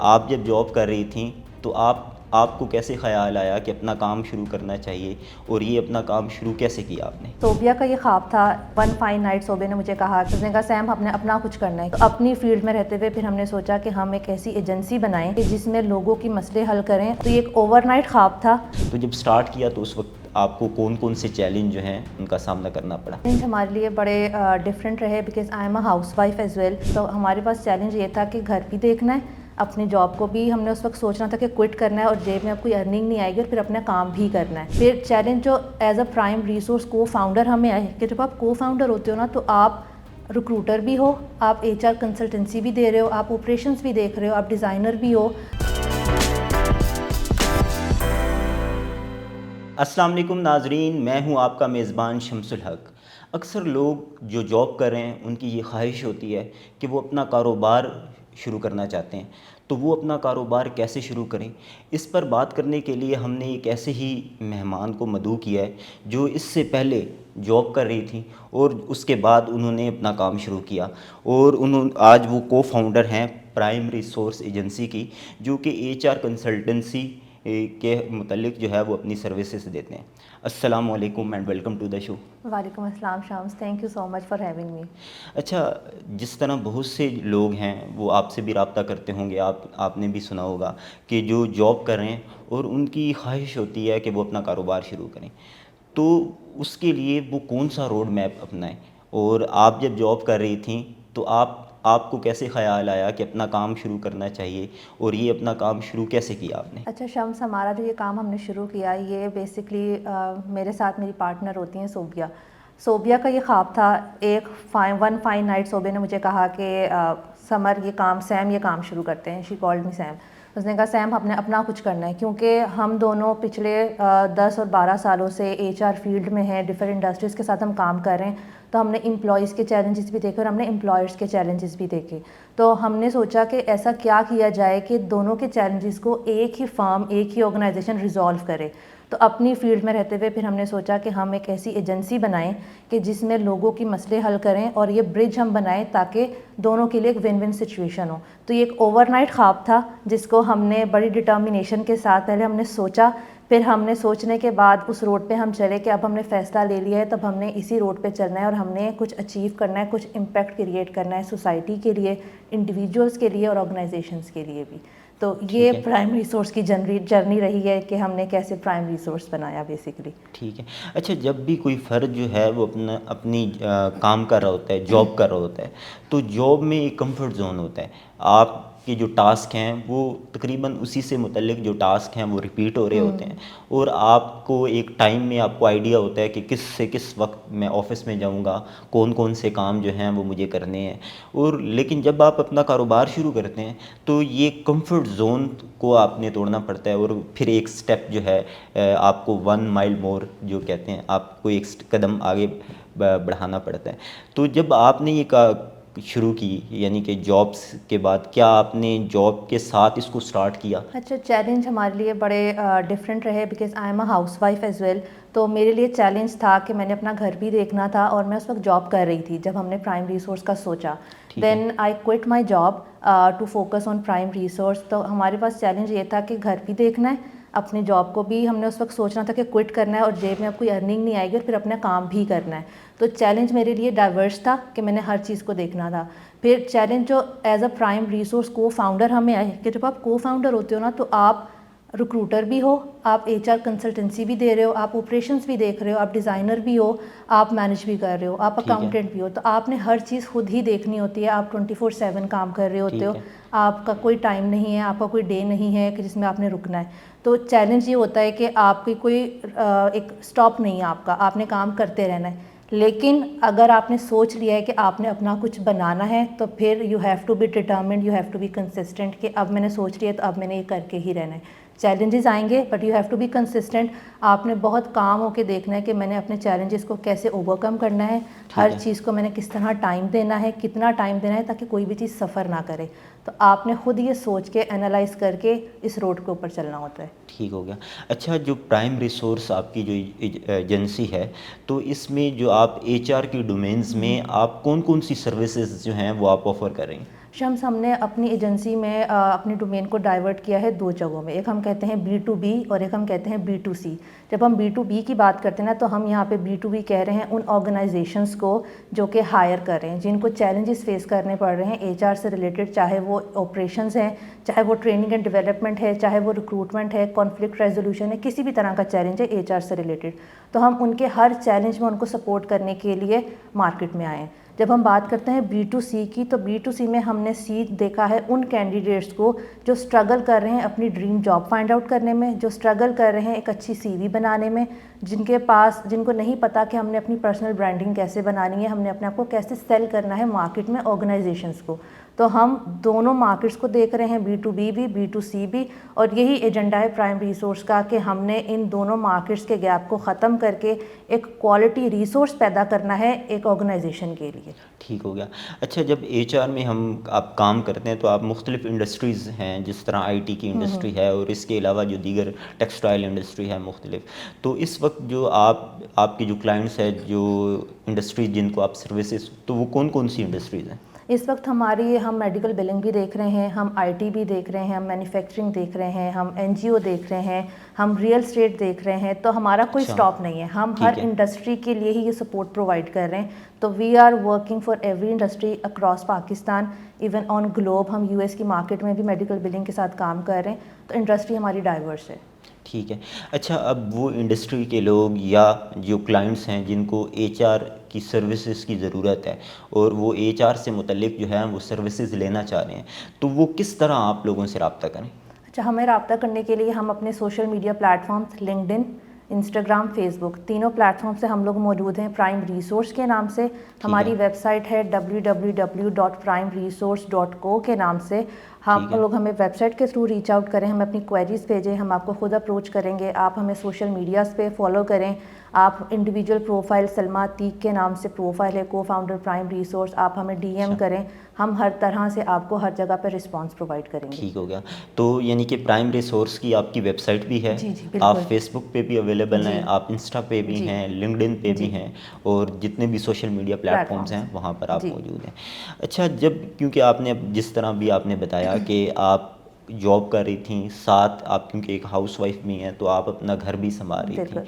आप जब जॉब कर रही थी तो आपको कैसे ख़्याल आया कि अपना काम शुरू करना चाहिए, और ये अपना काम शुरू कैसे किया आपने? सोबिया का ये ख्वाब था। वन फाइन नाइट सोबिया ने मुझे कहा, उसने कहा सैम हमने अपना कुछ करना है। तो अपनी फील्ड में रहते हुए फिर हमने सोचा कि हम एक ऐसी एजेंसी बनाएं कि जिसमें लोगों की मसले हल करें। तो ये एक ओवरनाइट ख्वाब था। तो जब स्टार्ट किया तो उस वक्त आपको कौन कौन से चैलेंज जो हैं उनका सामना करना पड़ा? चैलेंज हमारे लिए बड़े डिफरेंट रहे because I am a housewife as well. तो हमारे पास चैलेंज ये था कि घर भी देखना है, अपनी जॉब को भी हमने उस वक्त सोचना था कि क्विट करना है और जेब में अब कोई अर्निंग नहीं आएगी, और फिर अपना काम भी करना है। फिर चैलेंज जो एज अ प्राइम रिसोर्स को फाउंडर हमें आए कि जब आप को फाउंडर होते हो ना, तो आप रिक्रूटर भी हो, आप HR कंसल्टेंसी भी दे रहे हो, आप ऑपरेशंस भी देख रहे हो, आप डिज़ाइनर भी हो। अस्सलाम वालेकुम नाजरीन, मैं हूं आपका मेज़बान शमसुल हक। अक्सर लोग जो जॉब कर रहे हैं उनकी ये ख्वाहिश होती है कि वो अपना कारोबार शुरू करना चाहते हैं, तो वो अपना कारोबार कैसे शुरू करें। इस पर बात करने के लिए हमने एक ऐसे ही मेहमान को मदऊ किया है जो इससे पहले जॉब कर रही थी और उसके बाद उन्होंने अपना काम शुरू किया, और उन्होंने आज वो को फाउंडर हैं प्राइम रिसोर्स एजेंसी की, जो कि HR कंसल्टेंसी के मुतल्लिक जो है वो अपनी सर्विसेज देते हैं। अस्सलाम वालेकुम and welcome to the show. वालेकुम अस्सलाम Shams, thank you so much for having me. अच्छा, जिस तरह बहुत से लोग हैं वो आपसे भी रब्ता करते होंगे, आपने भी सुना होगा कि जो जॉब कर रहे हैं और उनकी ख्वाहिश होती है कि वो अपना कारोबार शुरू करें, तो उसके लिए वो कौन सा रोड मैप अपनाएं। और आप जब जॉब कर रही थी तो आपको कैसे ख़्याल आया कि अपना काम शुरू करना चाहिए, और ये अपना काम शुरू कैसे किया आपने? अच्छा शम्स, हमारा जो ये काम हमने शुरू किया, ये बेसिकली मेरे साथ मेरी पार्टनर होती हैं सोबिया। सोबिया का ये ख्वाब था। वन फाइन नाइट सोबिया ने मुझे कहा कि समर सैम ये काम शुरू करते हैं। She called me Sam. उसने कहा सैम हमने अपना कुछ करना है, क्योंकि हम दोनों पिछले 10 और 12 सालों से HR फील्ड में हैं, डिफरेंट इंडस्ट्रीज़ के साथ हम काम कर रहे हैं। तो हमने एम्प्लॉयज़ के चैलेंजेस भी देखे और हमने एम्प्लॉयर्स के चैलेंजेस भी देखे। तो हमने सोचा कि ऐसा क्या किया जाए कि दोनों के चैलेंजेस को एक ही फर्म, एक ही ऑर्गेनाइजेशन रिजॉल्व करे। तो अपनी फील्ड में रहते हुए फिर हमने सोचा कि हम एक ऐसी एजेंसी बनाएं कि जिसमें लोगों की मसले हल करें, और ये ब्रिज हम बनाएं ताकि दोनों के लिए एक विन विन सिचुएशन हो। तो ये एक ओवरनाइट ख्वाब था जिसको हमने बड़ी डिटर्मिनेशन के साथ पहले हमने सोचा, फिर हमने सोचने के बाद उस रोड पे हम चले कि अब हमने फ़ैसला ले लिया है, तब हमने इसी रोड पे चलना है और हमने कुछ अचीव करना है, कुछ इम्पैक्ट क्रिएट करना है सोसाइटी के लिए, इंडिविजुअल्स के लिए और ऑर्गेनाइजेशंस के लिए भी। तो ये ठीक है। प्राइम रिसोर्स की जर्नी रही है कि हमने कैसे प्राइम रिसोर्स बनाया बेसिकली। ठीक है। अच्छा, जब भी कोई फ़र्द जो है वो अपनी काम कर रहा होता है, जॉब कर रहा होता है, तो जॉब में एक कंफर्ट ज़ोन होता है। आपके जो टास्क हैं वो तकरीबन उसी से मुतल्लिक जो टास्क हैं वो रिपीट हो रहे होते हैं, और आपको एक टाइम में आपको आइडिया होता है कि किस से किस वक्त मैं ऑफ़िस में जाऊंगा, कौन कौन से काम जो हैं वो मुझे करने हैं। और लेकिन जब आप अपना कारोबार शुरू करते हैं तो ये कंफर्ट ज़ोन को आपने तोड़ना पड़ता है, और फिर एक स्टेप जो है आपको 1 माइल मोर जो कहते हैं, आपको एक कदम आगे बढ़ाना पड़ता है। तो जब आपने ये शुरू की, यानी कि जॉब्स के बाद, क्या आपने जॉब के साथ इसको स्टार्ट किया? अच्छा, चैलेंज हमारे लिए बड़े डिफरेंट रहे because I am a housewife as well. तो मेरे लिए चैलेंज था कि मैंने अपना घर भी देखना था, और मैं उस वक्त जॉब कर रही थी जब हमने प्राइम रिसोर्स का सोचा। ठीक है। Then I quit my job to focus on prime resource. तो हमारे पास चैलेंज ये था कि घर भी देखना है, अपनी जॉब को भी हमने उस वक्त सोचना था कि क्विट करना है और जेब में अब कोई अर्निंग नहीं आएगी, और फिर अपना काम भी करना है। तो चैलेंज मेरे लिए डाइवर्स था कि मैंने हर चीज़ को देखना था। फिर चैलेंज जो एज अ प्राइम रिसोर्स को फाउंडर हमें आए कि जब आप को फाउंडर होते हो ना, तो आप रिक्रूटर भी हो, आप HR कंसल्टेंसी भी दे रहे हो, आप ऑपरेशंस भी देख रहे हो, आप डिज़ाइनर भी हो, आप मैनेज भी कर रहे हो, आप ठीक है। अकाउंटेंट भी हो। तो आपने हर चीज़ खुद ही देखनी होती है, आप 24/7 काम कर रहे होते ठीक हो। है। आपका कोई टाइम नहीं है, आपका कोई डे नहीं है कि जिसमें आपने रुकना है। तो चैलेंज ये होता है कि आपकी कोई एक स्टॉप नहीं है आपका, आपने काम करते रहना है। लेकिन अगर आपने सोच लिया है कि आपने अपना कुछ बनाना है, तो फिर you have to be determined, you have to be consistent कि अब मैंने सोच लिया तो अब मैंने ये करके ही रहना है। चैलेंजेस आएंगे but you have to be consistent. आपने बहुत काम होके देखना है कि मैंने अपने चैलेंजेस को कैसे ओवरकम करना है, ठीक हर है। चीज़ को मैंने किस तरह टाइम देना है, कितना टाइम देना है ताकि कोई भी चीज़ सफ़र ना करे। तो आपने खुद ये सोच के एनालाइज करके इस रोड के ऊपर चलना होता है। ठीक हो गया। अच्छा, जो प्राइम रिसोर्स आपकी जो एजेंसी है, तो इसमें जो आप HR की डोमेन्स में आप कौन कौन सी सर्विसेज जो हैं वो आप ऑफ़र कर रही हैं? शम्स, हमने अपनी एजेंसी में अपनी डोमेन को डाइवर्ट किया है दो जगहों में। एक हम कहते हैं B2B और एक हम कहते हैं B2C। जब हम B2B की बात करते हैं ना, तो हम यहाँ पे B2B कह रहे हैं उन ऑर्गेनाइजेशंस को जो कि हायर कर रहे हैं, जिनको चैलेंजेस फेस करने पड़ रहे हैं HR से रिलेटेड, चाहे वो ऑपरेशंस हैं, चाहे वो ट्रेनिंग एंड डेवलपमेंट है, चाहे वो रिक्रूटमेंट है, कॉन्फ्लिक्ट रेजोल्यूशन है, किसी भी तरह का चैलेंज है HR से रिलेटेड। तो हम उनके हर चैलेंज में उनको सपोर्ट करने के लिए मार्केट में आए हैं। जब हम बात करते हैं B2C की, तो B2C में हमने देखा है उन कैंडिडेट्स को जो स्ट्रगल कर रहे हैं अपनी ड्रीम जॉब फाइंड आउट करने में, जो स्ट्रगल कर रहे हैं एक अच्छी CV बनाने में, जिनको नहीं पता कि हमने अपनी पर्सनल ब्रांडिंग कैसे बनानी है, हमने अपने आप को कैसे सेल करना है मार्केट में ऑर्गेनाइजेशंस को। तो हम दोनों मार्केट्स को देख रहे हैं, B2B भी B2C भी, और यही एजेंडा है प्राइम रिसोर्स का कि हमने इन दोनों मार्केट्स के गैप को ख़त्म करके एक क्वालिटी रिसोर्स पैदा करना है एक ऑर्गेनाइजेशन के लिए। ठीक हो गया। अच्छा, जब HR में आप काम करते हैं तो आप मुख्तलिफ इंडस्ट्रीज़ हैं, जिस तरह IT की इंडस्ट्री है और इसके अलावा जो दीगर टेक्सटाइल इंडस्ट्री है मुख्तलिफ, तो इस वक्त जो आपके जो क्लाइंट्स हैं, जो इंडस्ट्रीज जिनको आप सर्विसेज, तो वो कौन कौन सी इंडस्ट्रीज़ हैं? इस वक्त हम मेडिकल बिलिंग भी देख रहे हैं, हम IT भी देख रहे हैं, हम मैन्युफैक्चरिंग देख रहे हैं, हम NGO देख रहे हैं, हम रियल एस्टेट देख रहे हैं। तो हमारा कोई स्टॉप नहीं है, हम हर इंडस्ट्री के लिए ही ये सपोर्ट प्रोवाइड कर रहे हैं। तो we are working for every industry across Pakistan, even on globe. हम US की मार्केट में भी मेडिकल बिलिंग के साथ काम कर रहे हैं, तो इंडस्ट्री हमारी डाइवर्स है। ठीक है। अच्छा, अब वो इंडस्ट्री के लोग या जो क्लाइंट्स हैं जिनको HR की सर्विसेज की ज़रूरत है और वो HR से मुतल्लिक जो है वो सर्विसेज लेना चाह रहे हैं, तो वो किस तरह आप लोगों से रब्ता करें? अच्छा, हमें रब्ता करने के लिए हम अपने social media platforms LinkedIn, Instagram, Facebook, तीनों प्लेटफॉर्म से हम लोग मौजूद हैं प्राइम रिसोर्स के नाम से। हमारी वेबसाइट है www.primeresource.co के नाम से। हम लोग हमें वेबसाइट के थ्रू रीच आउट करें, हमें अपनी क्वेरीज भेजें, हम आपको खुद अप्रोच करेंगे। आप हमें सोशल मीडियाज़ पे फॉलो करें। आप इंडिविजुअल प्रोफाइल सलमा अतीक के नाम से प्रोफाइल है, को फाउंडर प्राइम रिसोर्स, आप हमें DM करें, हम हर तरह से आपको हर जगह पर रिस्पांस प्रोवाइड करेंगे। ठीक हो गया। तो यानी कि प्राइम रिसोर्स की आपकी वेबसाइट भी है? जी जी, आप फेसबुक पे भी अवेलेबल हैं, आप इंस्टा पे भी हैं, लिंक्डइन पे भी हैं, और जितने भी सोशल मीडिया प्लेटफॉर्म्स हैं वहाँ पर आप मौजूद हैं। अच्छा, क्योंकि आपने जिस तरह भी आपने बताया कि आप जॉब कर रही थी, साथ आप क्योंकि एक हाउसवाइफ भी हैं तो आप अपना घर भी संभाल रही थी,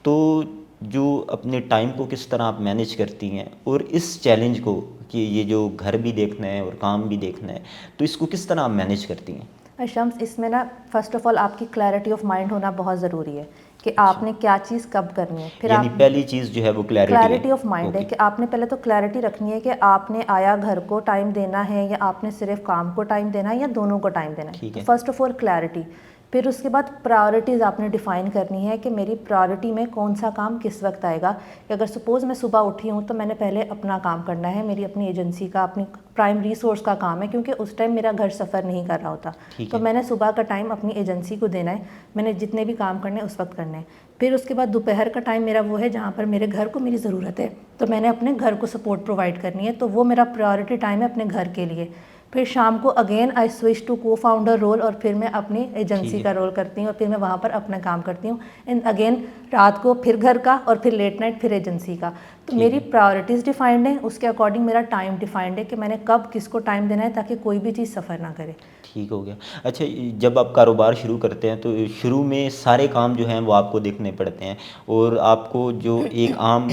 तो जो अपने टाइम को किस तरह आप मैनेज करती हैं और इस चैलेंज को कि ये जो घर भी देखना है और काम भी देखना है, तो इसको किस तरह आप मैनेज करती हैं? शम्स, इसमें ना फर्स्ट ऑफ ऑल आपकी क्लैरिटी ऑफ माइंड होना बहुत ज़रूरी है कि आपने क्या चीज़ कब करनी है। फिर यानी पहली चीज़ जो है वो क्लैरिटी ऑफ माइंड है कि आपने पहले तो क्लैरिटी रखनी है कि आपने आया घर को टाइम देना है या आपने सिर्फ काम को टाइम देना है या दोनों को टाइम देना है। First of all clarity. फिर उसके बाद प्रायोरिटीज़ आपने डिफ़ाइन करनी है कि मेरी प्रायोरिटी में कौन सा काम किस वक्त आएगा। कि अगर सपोज़ मैं सुबह उठी हूँ तो मैंने पहले अपना काम करना है, मेरी अपनी एजेंसी का, अपनी प्राइम रिसोर्स का काम है, क्योंकि उस टाइम मेरा घर सफ़र नहीं कर रहा होता। तो मैंने सुबह का टाइम अपनी एजेंसी को देना है, मैंने जितने भी काम करने उस वक्त करने हैं। फिर उसके बाद दोपहर का टाइम मेरा वो है जहाँ पर मेरे घर को मेरी ज़रूरत है, तो मैंने अपने घर को सपोर्ट प्रोवाइड करनी है, तो वो मेरा प्रायोरिटी टाइम है अपने घर के लिए। फिर शाम को अगेन आई स्विच टू को फाउंडर रोल, और फिर मैं अपनी एजेंसी का रोल करती हूँ और फिर मैं वहाँ पर अपना काम करती हूँ। एंड अगेन रात को फिर घर का और फिर लेट नाइट फिर एजेंसी का। तो मेरी प्रायोरिटीज़ डिफाइंड है, उसके अकॉर्डिंग मेरा टाइम डिफाइंड है कि मैंने कब किसको टाइम देना है ताकि कोई भी चीज़ सफ़र ना करे। ठीक हो गया। अच्छा, जब आप कारोबार शुरू करते हैं तो शुरू में सारे काम जो हैं वो आपको देखने पड़ते हैं और आपको जो एक आम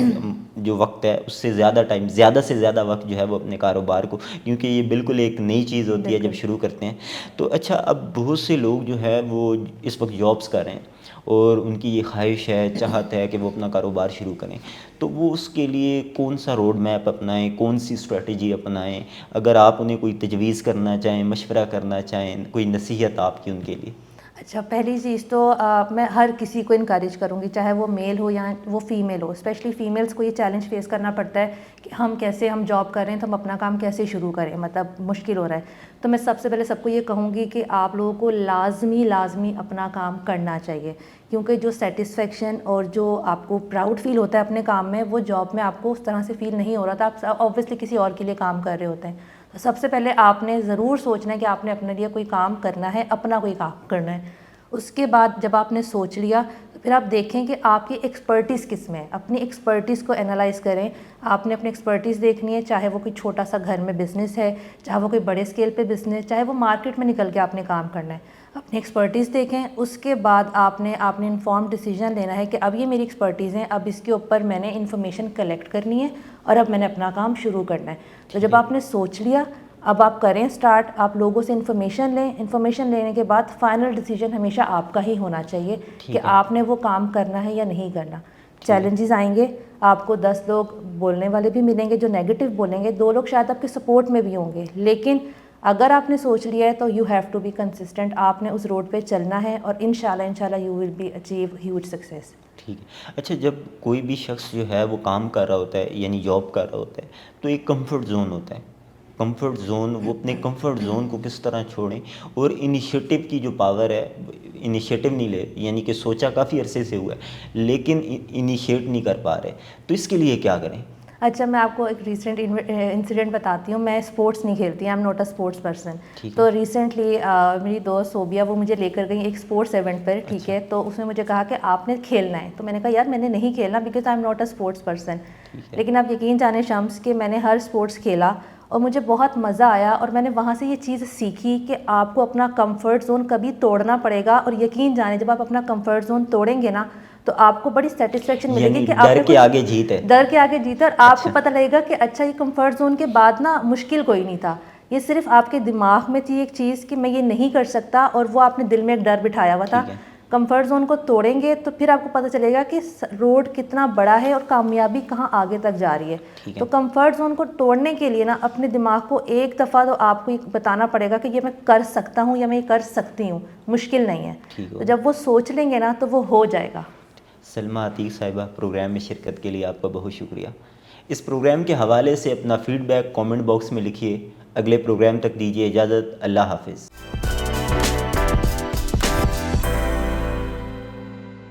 जो वक्त है उससे ज़्यादा से ज़्यादा वक्त जो है वो अपने कारोबार को, क्योंकि ये बिल्कुल एक नई चीज़ होती है जब शुरू करते हैं। तो अच्छा, अब बहुत से लोग जो है वो इस वक्त जॉब्स कर रहे हैं और उनकी ये ख्वाहिश है, चाहत है कि वो अपना कारोबार शुरू करें, तो वो उसके लिए कौन सा रोड मैप अपनाएं, कौन सी स्ट्रेटजी अपनाएं? अगर आप उन्हें कोई तजवीज़ करना चाहें, मशवरा करना चाहें, कोई नसीहत आपकी उनके लिए? अच्छा, पहली चीज़ तो मैं हर किसी को इनकरेज करूँगी, चाहे वो मेल हो या वो फीमेल हो। स्पेशली फ़ीमेल्स को ये चैलेंज फेस करना पड़ता है कि हम जॉब कर रहे हैं तो हम अपना काम कैसे शुरू करें, मतलब मुश्किल हो रहा है। तो मैं सबसे पहले सबको ये कहूँगी कि आप लोगों को लाजमी अपना काम करना चाहिए, क्योंकि जो सेटिस्फेक्शन और जो आपको प्राउड फील होता है अपने काम में, वो जॉब में आपको उस तरह से फील नहीं हो रहा था। आप ऑब्वियसली किसी और के लिए काम कर रहे होते हैं। तो सबसे पहले आपने ज़रूर सोचना है कि आपने अपने लिए कोई काम करना है, अपना कोई काम करना है। उसके बाद जब आपने सोच लिया, तो फिर आप देखें कि आपकी एक्सपर्टीज़ किस में है, अपनी एक्सपर्टीज़ को एनालाइज करें। आपने अपनी एक्सपर्टीज़ देखनी है, चाहे वो कोई छोटा सा घर में बिज़नेस है, चाहे वो कोई बड़े स्केल पे बिज़नेस, चाहे वो मार्केट में निकल के आपने काम करना है। अपनी एक्सपर्टीज़ देखें, उसके बाद आपने इन्फॉर्म डिसीजन लेना है कि अब ये मेरी एक्सपर्टीज़ हैं, अब इसके ऊपर मैंने इन्फॉर्मेशन कलेक्ट करनी है और अब मैंने अपना काम शुरू करना है। तो जब आपने सोच लिया, अब आप करें स्टार्ट, आप लोगों से इन्फॉर्मेशन लें। इन्फॉर्मेशन लेने के बाद फाइनल डिसीजन हमेशा आपका ही होना चाहिए कि आपने वो काम करना है या नहीं करना। चैलेंजेस आएंगे, आपको 10 लोग बोलने वाले भी मिलेंगे जो नेगेटिव बोलेंगे, 2 लोग शायद आपके सपोर्ट में भी होंगे, लेकिन अगर आपने सोच लिया है तो you have to be consistent. आपने उस रोड पे चलना है और इंशाल्लाह you will be achieve huge success. ठीक है। अच्छा, जब कोई भी शख्स जो है वो काम कर रहा होता है यानी जॉब कर रहा होता है तो एक कंफर्ट जोन होता है। कंफर्ट जोन, वो अपने कंफर्ट जोन को किस तरह छोड़ें और इनिशिएटिव की जो पावर है, इनिशिएटिव नहीं ले, यानी कि सोचा काफ़ी अरसे से हुआ है लेकिन इनिशिएट नहीं कर पा रहे, तो इसके लिए क्या करें? अच्छा, मैं आपको एक रिसेंट इंसिडेंट बताती हूँ। मैं स्पोर्ट्स नहीं खेलती, I am not a sports person. तो रिसेंटली मेरी दोस्त सोबिया वो मुझे लेकर गई एक स्पोर्ट्स इवेंट पर, ठीक है। तो उसने मुझे कहा कि आपने खेलना है, तो मैंने कहा यार मैंने नहीं खेलना because I am not a sports person. लेकिन आप यकीन जाने शम्स कि मैंने हर स्पोर्ट्स खेला और मुझे बहुत मज़ा आया और मैंने वहाँ से ये चीज़ सीखी कि आपको अपना कंफर्ट जोन कभी तोड़ना पड़ेगा। और यकीन जाने जब आप अपना कंफर्ट जोन तोड़ेंगे ना तो आपको बड़ी सेटिस्फेक्शन मिलेगी कि डर के आगे जीत है। डर के आगे जीत है। और आपको पता लगेगा कि अच्छा ये कंफर्ट जोन के बाद ना मुश्किल कोई नहीं था, ये सिर्फ आपके दिमाग में थी एक चीज़ कि मैं ये नहीं कर सकता और वो आपने दिल में एक डर बिठाया हुआ था। कंफर्ट जोन को तोड़ेंगे तो फिर आपको पता चलेगा कि रोड कितना बड़ा है और कामयाबी कहाँ आगे तक जा रही है। तो कंफर्ट जोन को तोड़ने के लिए ना अपने दिमाग को एक दफ़ा तो आपको ये बताना पड़ेगा कि ये मैं कर सकता हूँ या मैं ये कर सकती हूँ, मुश्किल नहीं है। तो जब वो सोच लेंगे ना तो वो हो जाएगा। सलमा अतीक साहिबा, प्रोग्राम में शिरकत के लिए आपका बहुत शुक्रिया। इस प्रोग्राम के हवाले से अपना फ़ीडबैक कमेंट बॉक्स में लिखिए। अगले प्रोग्राम तक दीजिए इजाज़त। अल्लाह हाफ़िज़।